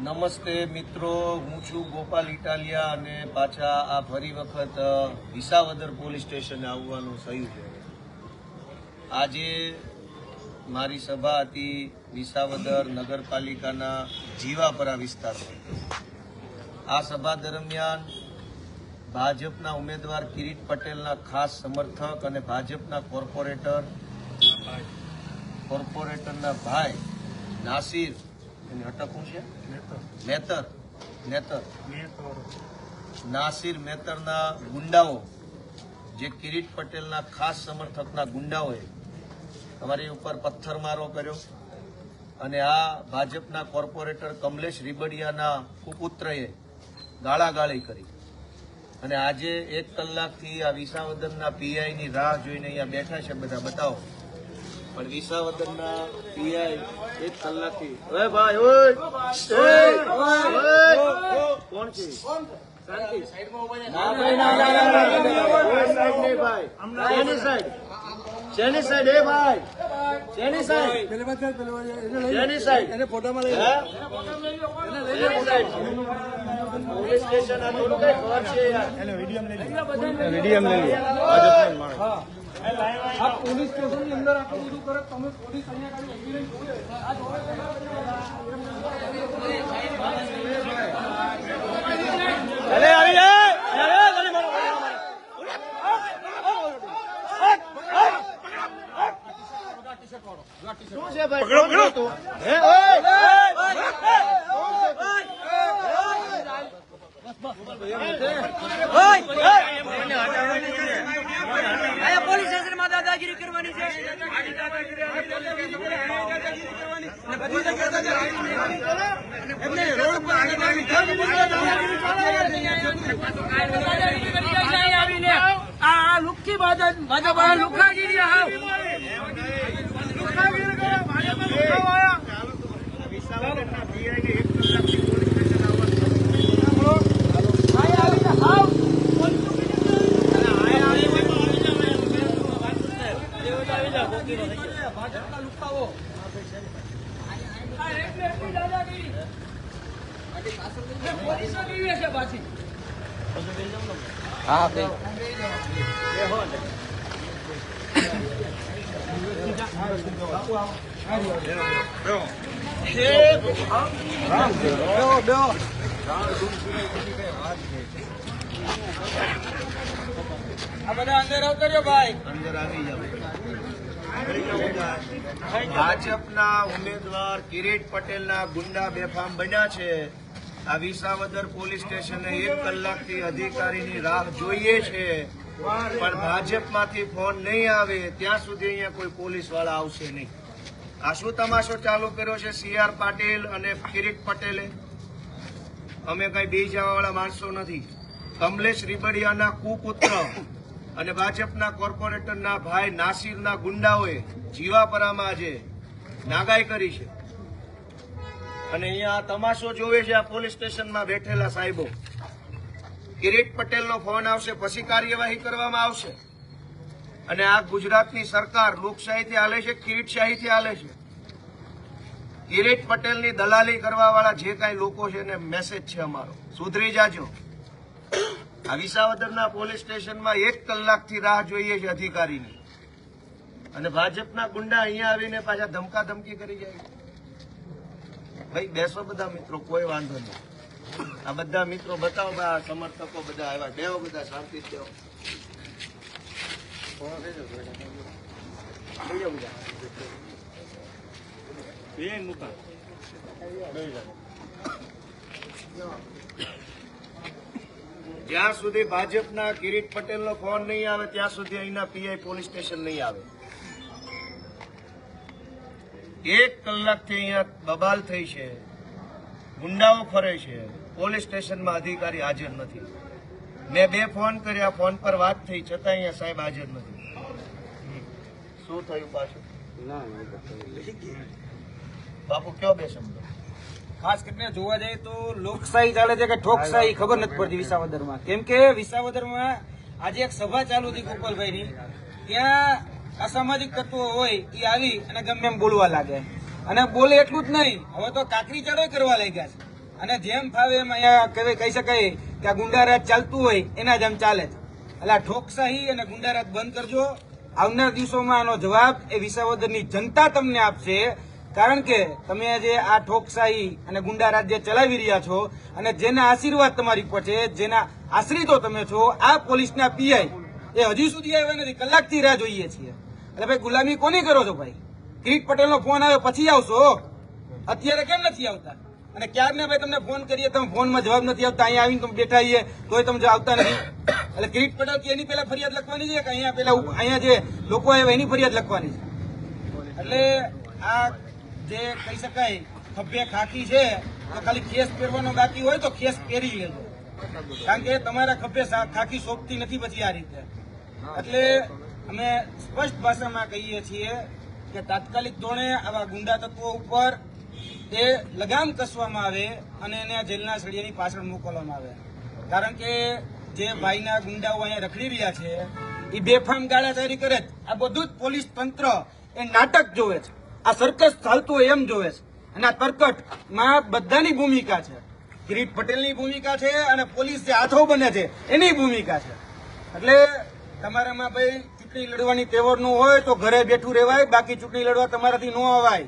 નમસ્તે મિત્રો, હું છું ગોપાલ ઇટાલિયા અને પાછા આ ફરી વખત વિસાવદર પોલીસ સ્ટેશને આવવાનું થયું છે। આજે મારી સભા હતી વિસાવદર નગરપાલિકાના જીવાપરા વિસ્તારમાં। આ સભા દરમિયાન ભાજપના ઉમેદવાર કિરીટ પટેલના ખાસ સમર્થક અને ભાજપના કોર્પોરેટરના ભાઈ નાસિર નાસિર મેતરના ગુંડાઓ, જે કિરીટ પટેલના ખાસ સમર્થકના ગુંડાઓએ અમારી ઉપર પથ્થરમારો કર્યો અને આ ભાજપના કોર્પોરેટર કમલેશ રીબડિયાના કુપુત્રએ ગાળાગાળી કરી અને આજે 1 કલાકથી આ વિસાવદરના પીઆઈની રાહ જોઈને અહીંયા બેઠા છે। બધા બતાવો, પણ વિસાવદરના પીઆઈ 1 કલાકથી ભાઈ કોણ છે? શાંતિ શેની સાઈડ એ ભાઈ શેની સાઈડ ફોટામાં લઈ પોલીસ સ્ટેશન આ થોડું કઈ ખબર છે યાર, વિડીયમ લઈ આ પોલીસ સ્ટેશન ની અંદર આટલું બધું કરે તમે પોલીસ અહીંયા ખાલી ઉભી રહી પોલીસ સ્ટેશન માં દાદાગીરી કરવાની છે। આ લુખ્ખી ભાજપ લુખાગીરી બધા અંદર આવતો ભાઈ, અંદર આવી જાવ। ભાજપના ઉમેદવાર કિરીટ પટેલના ગુંડા બેફામ બન્યા છે। આ વિસાવદર પોલીસ સ્ટેશને 1 કલાકથી અધિકારીની રાહ જોઈએ છે, પણ ભાજપમાંથી ફોન નહીં આવે ત્યાં સુધી અહીંયા કોઈ પોલીસ વાળા આવશે નહીં। આ શું તમાશો ચાલુ કર્યો છે CR પાટીલ અને કિરીટ પટેલે? અમે કઈ બી જવા વાળા માણસો નથી। કમલેશ રીબડિયાના કુપુત્ર અને ભાજપના કોર્પોરેટરના ભાઈ નાસિરના ગુંડાઓએ જીવાપરામાં આજે નાગાઈ કરી છે અને અહીંયા તમાશો જોવે છે આ પોલીસ સ્ટેશનમાં બેઠેલા સાહેબો। કિરીટ પટેલનો ફોન આવશે પછી કાર્યવાહી કરવામાં આવશે અને આ ગુજરાતની સરકાર લોકશાહીથી હાલે છે, કિરીટશાહીથી હાલે છે। કિરીટ પટેલની દલાલી કરવા વાળા જે કાંઈ લોકો છે એને મેસેજ છે અમારો, સુધરી જાજો। આ વિસાવદરના પોલીસ સ્ટેશનમાં 1 કલાકથી રાહ જોઈએ છે અધિકારીની અને ભાજપના ગુંડા અહીંયા આવીને પાછા ધમકાધમકી કરી જાય। ભાઈ બેસો બધા મિત્રો, કોઈ વાંધો નહીં। આ બધા મિત્રો બતાવો, આ સમર્થકો બધા આવ્યા, બેહો બધા શાંતિ દેવો। જ્યાં સુધી ભાજપના કિરીટ પટેલનો ફોન નહીં આવે ત્યાં સુધી અહીંના પીઆઈ પોલીસ સ્ટેશન નહીં આવે। 1 કલાકથી અહીંયા બબાલ થઈ છે, ગુંડાઓ ફરે છે, પોલીસ સ્ટેશનમાં અધિકારી હાજર નથી। મેં 2 ફોન કર્યા, ફોન પર વાત થઈ છતાં અહીંયા સાહેબ હાજર નથી। શું થયું પાછું? બાપુ કયો બે શબ્દો? ખાસ કરીને જોવા જઈએ તો લોકશાહી ચાલે છે કે ઠોકશાહી ખબર નથી પડતી વિસાવદરમાં। કેમ કે વિસાવદરમાં આજે એક સભા ચાલુ હતી ગોપાલભાઈની, ત્યાં અસામાજિક તત્વો હોય એ આવી અને ગમે એમ બોલવા લાગે અને બોલે એટલું જ નહીં, હવે તો કાકરી ચાળો કરવા લાગ્યા છે। અને જેમ ફાવે એમ અહીંયા કહી શકાય કે આ ગુંડારાજ ચાલતું હોય એના જેમ ચાલે છે. એટલે આ ઠોકશાહી અને ગુંડારાજ બંધ કરજો. આવનાર દિવસોમાં આનો જવાબ એ વિસાવદરની જનતા તમને આપશે. કારણ કે તમે જે આ ઠોકશાહી અને ગુંડારાજ જે ચલાવી રહ્યા છો અને જેના આશીર્વાદ તમારી પર છે, જેના આશ્રિતો તમે છો, આ પોલીસના પીઆઈ એ હજી સુધી આવ્યા નથી. કલાકથી રાહ જોઈએ છીએ. એટલે ભાઈ ગુલામી કોની કરો છો ભાઈ? કિરીટ પટેલનો ફોન આવ્યો પછી આવશો, અત્યારે કેમ નથી આવતા? અને ક્યારને ભાઈ તમને ફોન કરીએ તમે ફોનમાં જવાબ નથી આવતા, અહીંયા આવીને તમે બેઠા આવીએ તોય તમે આવતા નથી. એટલે કિરીટ પટેલ કે એની પેલા ફરિયાદ લખવાની છે કે અહીંયા પેલા અહીંયા જે લોકો આવ્યા એની ફરિયાદ લખવાની છે? એટલે આ જે કહી શકાય ખભે ખાખી છે તો ખાલી ખેસ પહેરવાનો બાકી હોય તો ખેસ પહેરી લેજો. કારણ કે તમારા ખભે ખાખી સોંપતી નથી પછી આ રીતે. એટલે અમે સ્પષ્ટ ભાષામાં કહીએ છીએ કે તાત્કાલિક ધોરણે આવા ગુંડા તત્વો ઉપર એ લગામ કસવામાં આવે અને એને જેલના સળિયાની પાછળ મોકલવામાં આવે. કારણ કે જે ભાઈના ગુંડાઓ અહીંયા રખડી રહ્યા છે એ બેફામ ગાળાચારી કરે છે. આ બધું જ પોલીસ તંત્ર એ નાટક જોવે છે. આ સર્કસ ચાલતું હોય એમ જોવે છે. અને આ તરકટમાં બધાની ભૂમિકા છે. કિરીટ પટેલની ભૂમિકા છે અને પોલીસ જે હાથો બને છે એની ભૂમિકા છે. એટલે તમારામાં ભાઈ ચૂંટણી લડવાની તેવર નું હોય તો ઘરે બેઠું રહેવાય, બાકી ચૂંટણી લડવા તમારાથી ન અવાય.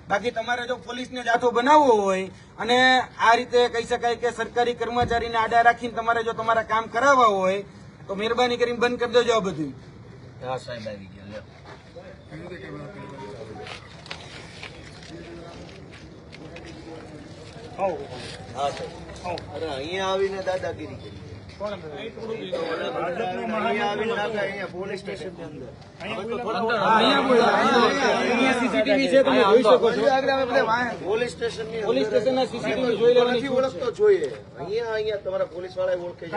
બાકી તમારે જો પોલીસને જાથો બનાવવો હોય અને આ રીતે કહી શકાય કે સરકારી કર્મચારીને આડા રાખીને તમારે જો તમારા કામ કરાવવા હોય તો મહેરબાની કરીને બંધ કરી દેજો આ બધું. હા સાહેબ આવી ગયા. હા સાહેબ. અરે અહીંયા આવીને દાદાગીરી કરી. અહીંયા આવીને નાખા અહીંયા પોલીસ સ્ટેશન ની અંદર. પોલીસ સ્ટેશન ની પોલીસ સ્ટેશનના સીસીટીવી જોઈ લેવાની નથી ઓળખતો જોઈએ. અહીંયા તમારા પોલીસ વાળા ઓળખે છે.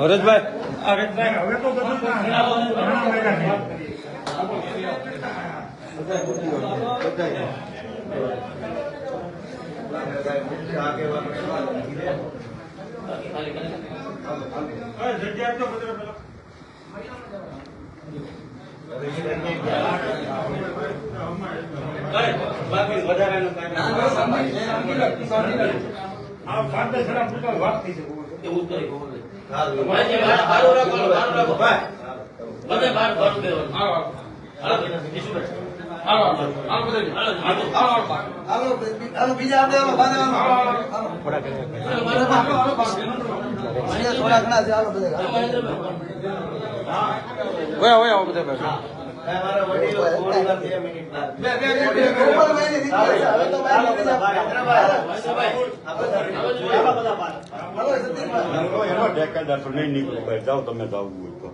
હરેશભાઈ હવે તો બધું જગ્યા તો વાત થઈ છે. નહીં નીકળો ભાઈ, જાઓ તમે જવું હોય તો.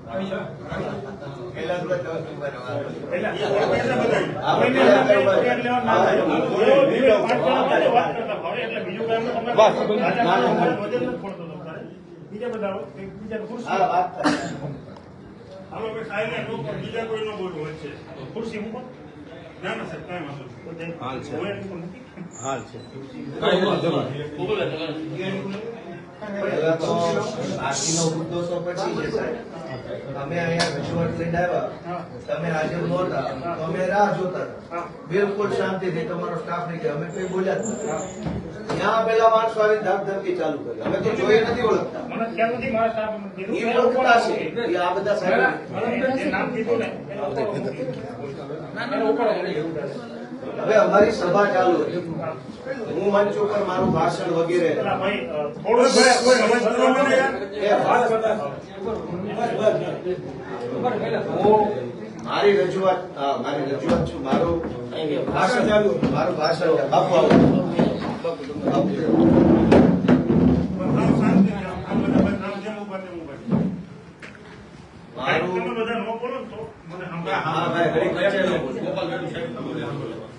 બીજા કોઈ નો બોલવું વચ્ચે ખુરશી મૂકો. ના ના સાહેબ કઈ વાંધો હાલ છે. બાકીનો મુદ્દો તો પછી છે સાહેબ. અમે અહીંયા રજૂઆત લઈને આવ્યા, તમે હાજર નહોતા, તો અમે રાહ જોતા હતા. બિલકુલ શાંતિથી તમારો સ્ટાફ નહીં કે અમે કઈ બોલ્યા જ નથી. ત્યાં પેલા માણસો આવી ધમધમકી ચાલુ કરી. અમે તો જોઈએ નથી ઓળખતા. મને ખ્યાલ નથી મારા સ્ટાફ એ ઓળખતા છે એ આ બધા સાહેબ. નામ કીધું ને હવે અમારી સભા ચાલુ હતી. હું મંચ ઉપર મારું ભાષણ વગેરે હું મારી રજૂઆત છું. મારું ભાષણ ચાલુ, મારું ભાષણ આપવા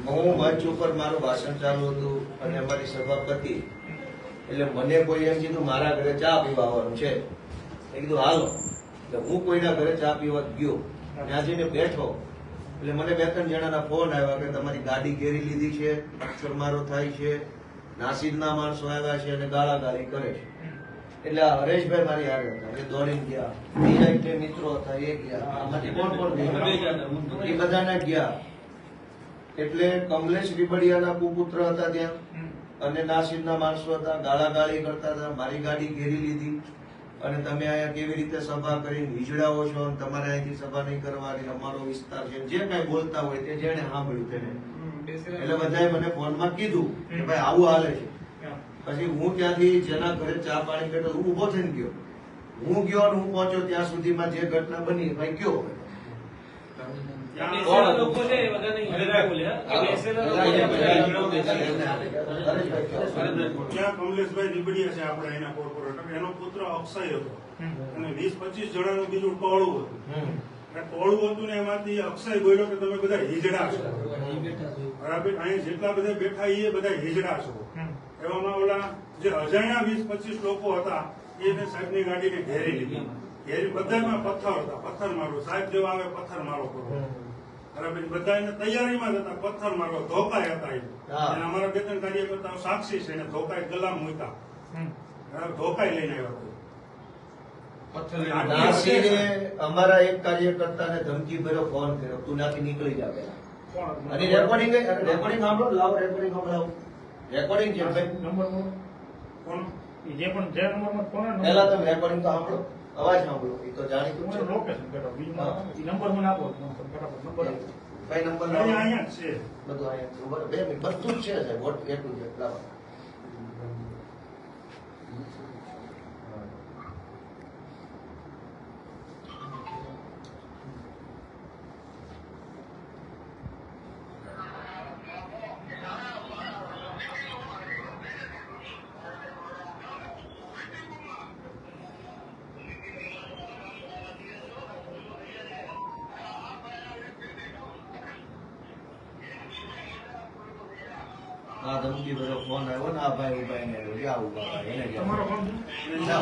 હું મંચ ઉપર મારું ભાષણ ચાલુ હતું અને અમારી સભા પતી એટલે મને કોઈ એમ કીધું મારા ઘરે ચા પીવા આવવાનું છે. મેં કીધું હાલો. એટલે હું કોઈના ઘરે ચા પીવા ગયો, ત્યાં જઈને બેઠો એટલે મને 2-3 જણાના ફોન આવ્યા કે તમારી ગાડી ઘેરી લીધી છે, પથ્થરમારો થાય છે, નાસીદના માણસો આવ્યા છે અને ગાળાગાળી કરે છે. એટલે આ હરેશભાઈ મારી હારે હતા, એ દોડીને ગયા. બીજા 2 મિત્રો હતા, એ ગયા. આમાંથી કોણ ગયા? એ બધાના ગયા. એટલે કમલેશ રીબડિયાના કુપુત્ર હતા ત્યાં અને નાસીદના માણસો હતા, ગાળાગાળી કરતા હતા, મારી ગાડી ઘેરી લીધી અને તમે અહીંયા કેવી રીતે સભા કરીને હિજડાઓ છો અને તમારે અહીંથી સભા નહીં કરવાની, અમારો વિસ્તાર છે, જે કઈ બોલતા હોય તે જેને સાંભળ્યું તેને. એટલે બધાએ મને ફોનમાં કીધું કે ભાઈ આવું હાલે છે. પછી હું ત્યાંથી જેના ઘરે ચા પાણી બેઠો હું ઉભો થઈને ગયો. હું ગયો અને હું પહોંચ્યો ત્યાં સુધીમાં જે ઘટના બની ભાઈ કયો ત્યાં કમલેશભાઈ રીબડિયા છે આપણે એના કોર્પોરેટર, એનો પુત્ર અક્ષય હતો અને 20-25 જણાનું બીજું ટોળું હતું. ટોળું હતું ને એમાંથી અક્ષય બોલ્યો કે તમે બધા હિજડા છો. બરાબર, અહીંયા જેટલા બધા બેઠા એ બધા હિજડા છો. એવામાં ઓલા જે અજાણ્યા 20-25 લોકો હતા એને સાહેબની ગાડીને ઘેરી લીધી. ઘેરી બધામાં પથ્થર હતા, પથ્થર મારો સાહેબ જેવા આવે પથ્થર મારો કરો. બરાબર, બધા એને તૈયારીમાં જ હતા, પથ્થર મારો ધોકાય હતા. અને અમારા 2-3 કાર્યકર્તાઓ સાક્ષી છે, એને ધોકાય ગલામ મૂક્યા. બરાબર, ધોકાય લઈને આવ્યા. નાસીરે અમારા એક કાર્યકર્તાને ધમકી ભર્યો, ફોન કર્યો, તું ત્યાંથી નીકળી જા પેલા. અને રેકોર્ડિંગ સાંભળો, લાવો રેકોર્ડિંગ સંભળાવો. રેકોર્ડિંગ છે ભાઈ, કોણ જે પણ જે નંબરમાં કોણ પહેલા તમે રેકોર્ડિંગ તો સાંભળો, અવાજ સાંભળો, એ તો જાણીતું છે. લોકેશન બેઠો બીજું નંબર મને આપો. નંબર ભાઈ નંબર અહીંયા જ છે, બધું અહીંયા છે. ઉભા રહો, 2 મિનિટ, બધું જ છે સાહેબ, વોટ એટલું છે. લાવો. આ ધમકી ભર્યો ફોન આવ્યો ને આ ભાઈ ઉભા એને આવ્યો, ક્યાં ઉભા એને તમારો ફોન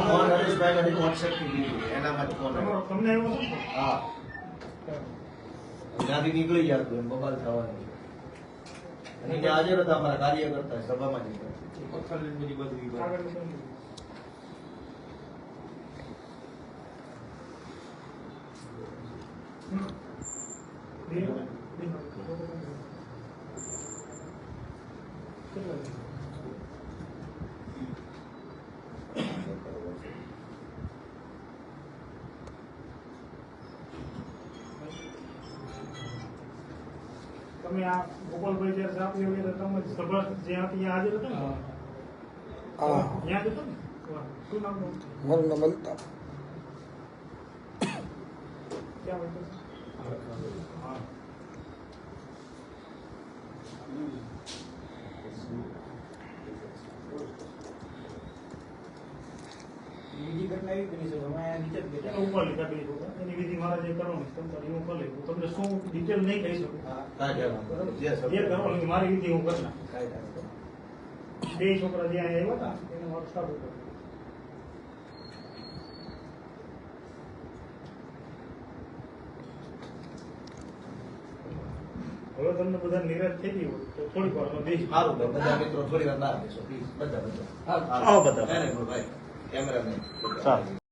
ફોન હરેશભાઈ વોટ્સએપ થી લીધું, એનામાં જ ફોન આવ્યો. તમને આવ્યો છે? હા, ત્યાંથી નીકળી જતું એમ બબાલ થવાની છે. અને ત્યાં હાજર હતા અમારા કાર્યકર્તા સભામાં જ હતા. તમે આ ગોપાલભાઈ જયારે આપી વગેરે તમે સભા જ્યાં હતી હાજર હતો ને? ત્યાં જ હતો ને? શું નામ હતું? મારું નામ અલ્તાફ. ક્યાં બેઠો? હા. બીજી ઘટના એવી બની છે, અમે નીચે જ બેઠા. એનો ઉપર લીધા બે લોકો. એની વિધિ મારા જે કરવાની છે તમે હું કરી લઉં. તમને શું ડિટેલ નહીં કહી શકું. જે જે કરવાની મારી વિધિ હું કરી નાખું. કાંઈ બે છોકરા જે અહીંયા આવ્યા હતા એને મારું સારું કર્યું. હવે તમને બધા નિરાશ થઈ ગઈ હોય તો થોડીક વારમાં બેસી સારું ભાઈ, બધા મિત્રો થોડી વાર બહાર બેસો પ્લીઝ. બધા આવો બધા. વેરી ગુડ ભાઈ, કેમેરામેન. સારું.